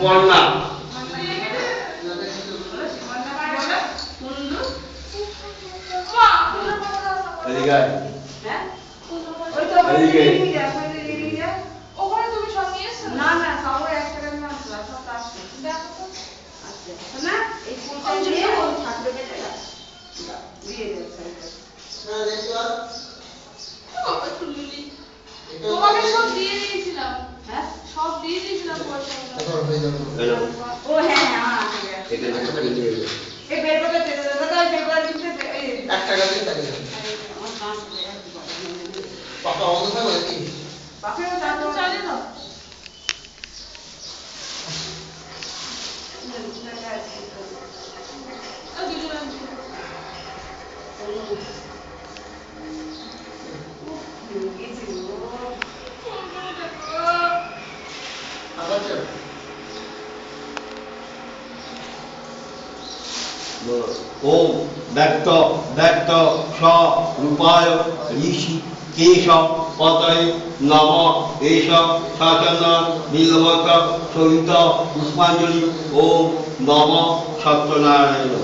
বন্যা ওখানে তুমি সব নিয়ে এসছো? না না, সব ওই একটা করে নিয়ে আসলাম, সব কাজ করছি। দেখো তো। আচ্ছা না, এই ফুলটা দিয়ে ওই ছাত্র কেটে দাও। দিয়ে দেব সাইডে। না দেখো। বাবা তুললি। তোমাকে সব দিয়ে দিয়েছিলাম। হ্যাঁ? সব দিয়ে দিয়েছিলাম পয়সাগুলো। এখন হয়ে যাবে। ও হ্যাঁ হ্যাঁ, আমার আছে। এটা একটা করে নিয়ে যাবে। এই বের করে দে দাদা, বের করে দিতে এই 1 টাকা দিয়ে টাকা দাও। আমার কাজ হয়ে গেছে। পাপা অন্য খাবে নাকি? পাপা তো চালে দাও। ओम व्यक्त व्यक्त स रूपाय ऋषि केशव पतये नमः एष सचन नीलवत सहित पुष्पांजलि ओम नमः सत्यनारायण।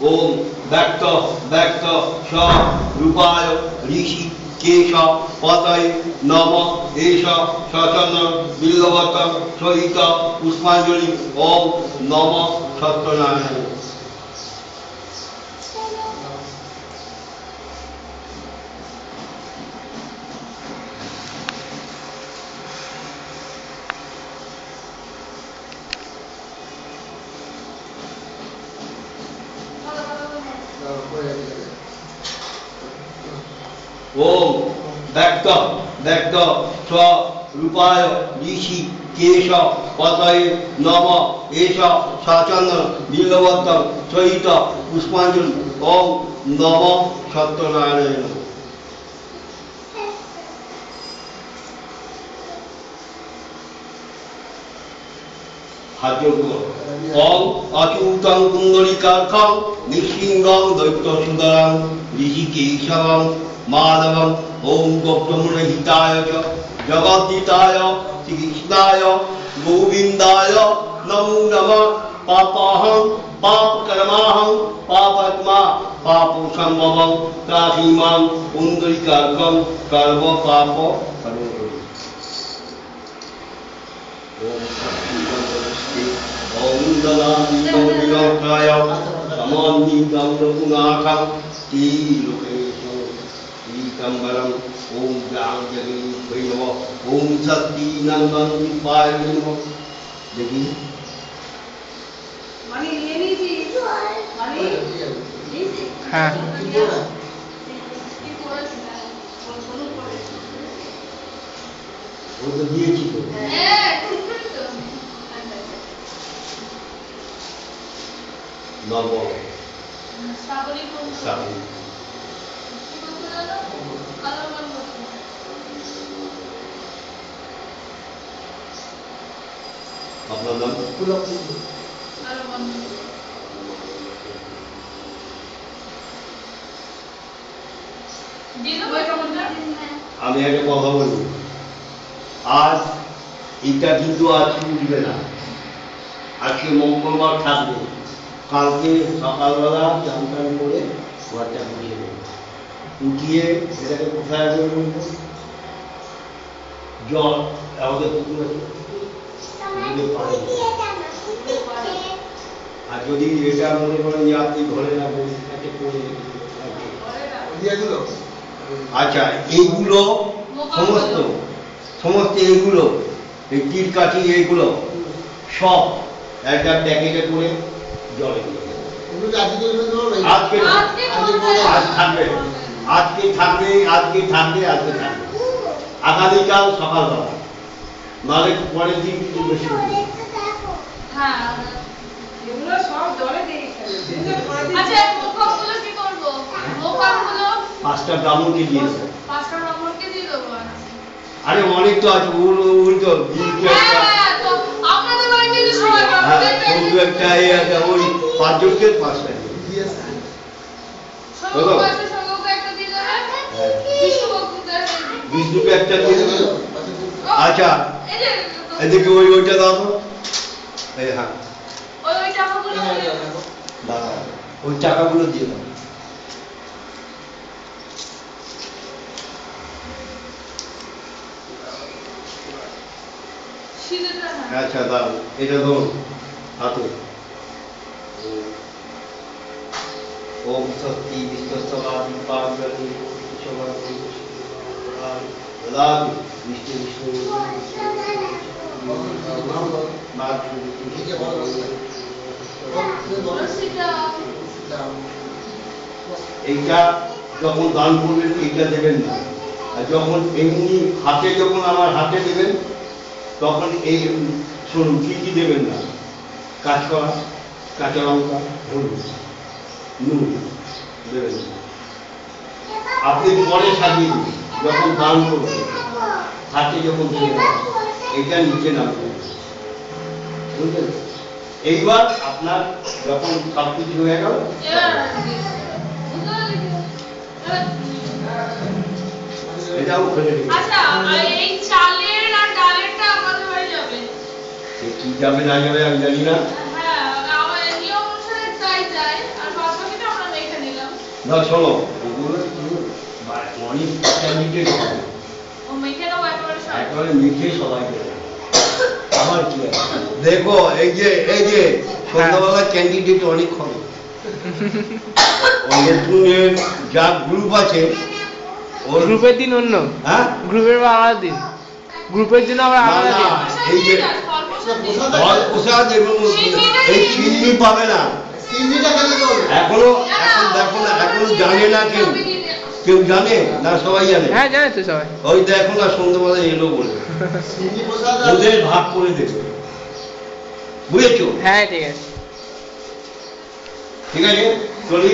ओम व्यक्त व्यक्त स रूपाय ऋषि केशव पतये नमः एष सचन बिल्वत सहित पुष्पांजलि ओम नमः सत्यनारायण। ओम व्यक्त व्यक्त स रूपाय ऋषि केशव पतये नमः एष सचन बिल्वत सहित पुष्पांजलि ओम नमः सत्यनारायण। ओम अच्युतं कुंडलिकाक्षं निसिंहं दैत्यसुंदरं ऋषिकेशवं माधवं ओम गोप्तमुनिहिताय च जगद्दिताय श्रीकृष्णाय गोविंदाय नमो नमः। पापहं पापकर्माहं पापात्मा पापसंभवं त्राहिमां कुंडलिकाक्षं सर्व पाप ओम दलाय समाधि गौरकुनाथं श्रीलोकेशं श्रीकंबरं ओम जांजलि भैरव ओम शक्ति नंदन पाय नमः। देखिए मानी ये नहीं थी मानी हाँ वो तो दिए थी तो नवो साबरी को साबरी अपना नाम আমি একটা কথা বলি, আজ এটা কিন্তু আজকে উঠবে না, আজকে মঙ্গলবার থাকবে, কালকে সকালবেলা চান টান করে ঘরটা উঠিয়ে দেবে, উঠিয়ে এটাকে কোথায় করবেন জল আমাদের পুকুর আছে আর যদি এটা মনে করেন যে আপনি ঘরে রাখবেন আচ্ছা এইগুলো সমস্ত সমস্ত এইগুলো এই তীর কাঠি এইগুলো সব একটা প্যাকেটে করে জলে আজকে আজ থাকবে আজকে থাকবে আজকে থাকবে আজকে থাকবে আগামীকাল সকালবেলা নাহলে পরের দিন কিছু বেশি হ্যাঁ এগুলো সব জলে দিয়ে আচ্ছা 5টা ব্রাহ্মণকে দিয়ে দেবো। 5টা ব্রাহ্মণকে দিয়ে দেবো। আরে অনেক তো আছে, ওগুলো তো হ্যাঁ, তো আপনাদের বাড়িতে তো সবাই হ্যাঁ বন্ধু একটা এই আছে, ওই 5 জনকে 5টা সঙ্গকে একটা দিয়ে দেবেন, বিষ্ণুকে একটা দিয়ে দেবে। আচ্ছা এদিকে ওইটা দাও তো, এই হ্যাঁ ওই টাকাগুলো দাদা ওই টাকাগুলো দিয়ে দাও। আচ্ছা দাও, এটা ধরুন হাতে। ওম শক্তি বিশ্বস্তবাদী পার্বতী সমাধি দাদা বিষ্ণু বিষ্ণু এইটা যখন দান করবেন এইটা দেবেন না, আর যখন এমনি হাতে যখন আমার হাতে দেবেন তখন এই শুনুন কি কি দেবেন না, কাঁচকলা, কাঁচা লঙ্কা, হলুদ, নুন দেবেন না। আপনি পরে সাজিয়ে দিন যখন দান করবেন, হাতে যখন দিয়ে দেবেন এইটা নিচে নামবে, বুঝলেন? এইবার আপনার যখন সব কিছু হয়ে গেল এটাও ফেলে দিন। আচ্ছা এই চালের আর ডালেরটা আমাদের বাড়ি যাবে, কি যাবে না যাবে আমি জানি না। হ্যাঁ আমার নিয়ম অনুসারে তাই যায়, আর বাদবাকিটা আমরা মেখে নিলাম। না শোনো ওগুলো অনেক ক্যান্ডিডেট হবে, ও মেখে দাও একবারে মিঠে সবাই দেবে। আমার কি আছে? দেখো এই যে সন্ধ্যাবেলা ক্যান্ডিডেট অনেক হবে, নতুন যা গ্রুপ আছে গ্রুপের দিন অন্য, হ্যাঁ গ্রুপের আলাদা দিন, গ্রুপের জন্য আবার আলাদা দিন। এই যে প্রসাদ এবং এই চিনি পাবে না এখনো, এখন দেখো না, এখনো জানে না কেউ জানে না, সবাই জানে। হ্যাঁ জানে তো সবাই। ওই দেখো না সন্ধ্যাবেলা এলো বলে ওদের ভাগ করে দেবে, বুঝেছো? হ্যাঁ ঠিক আছে। ঠিক আছে চলি।